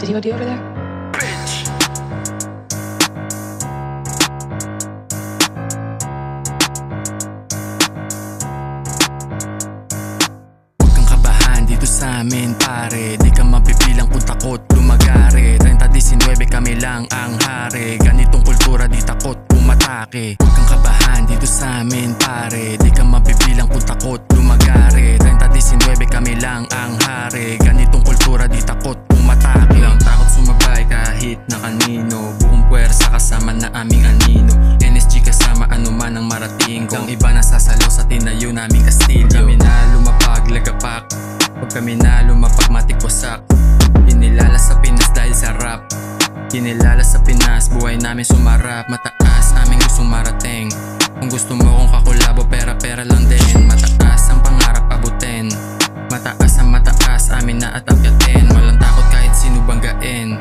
Did he OD over there? Huwag kang kabahan dito sa amin pare, di ka mapipilang kung takot lumagari. 30-19 kami lang ang hari, ganitong kultura di takot umatake. Huwag kang kabahan dito sa amin pare, di ka mapipilang kung takot lumagari. 30-19 kami lang ang hari, ganitong kultura di takot umatake. Lang takot sumabay kahit na kanino, buong puwersa kasama na aming anino. NSG kasama anuman ang marating ko, ang iba nasasalaw sa tinayo naming kastilyo. Kami na lumapag lagapak, pag kami na lumapag matikwasak. Kinilala sa Pinas dahil sa rap, kinilala sa Pinas, buhay namin sumarap. Mataas aming gustong marating, kung gusto mo kong kakulabo pera-pera lang din. Mataas ang pangarap abutin, mataas ang mataas amin na atapyatin. Walang takot kahit sino banggain,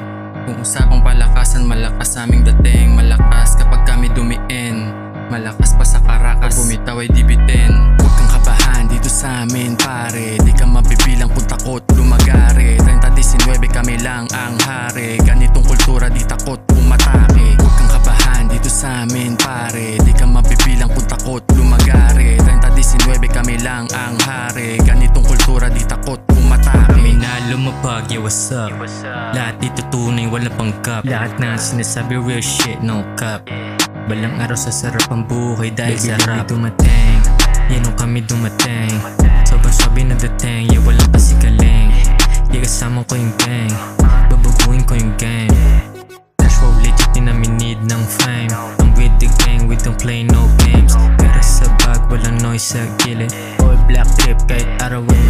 kung usapang palakasan malakas aming dating. Malakas kapag kami dumiin, malakas pa sa Caracas, bumitaw ay dibitin. Huwag kang kabahan dito sa amin pare, di ka mabibilang kung takot lumagari. 30-19 kami lang ang hari, ganitong kultura di takot umatake. Huwag kang kabahan dito sa amin pare, di ka mabibilang kung takot lumagari. 30-19 kami lang ang hari, ganitong kultura di takot umatake. Kami na lumapag, yeah what's up? Lahat dito tunay, walang pangkap. Lahat na sinasabi real shit, no cap. Balang araw sa sarap ang buhay dahil sa rap. Dumating, yan nung kami dumating, sobrang sabi na dating, yeah walang kasikaling. Di kasama ko yung gang, babaguhin ko yung game. Cash flow legit, di namin need ng fame. I'm with the gang, we don't play no games. Pera sa bag, walang noise sa gilid. All black trip kahit araw ay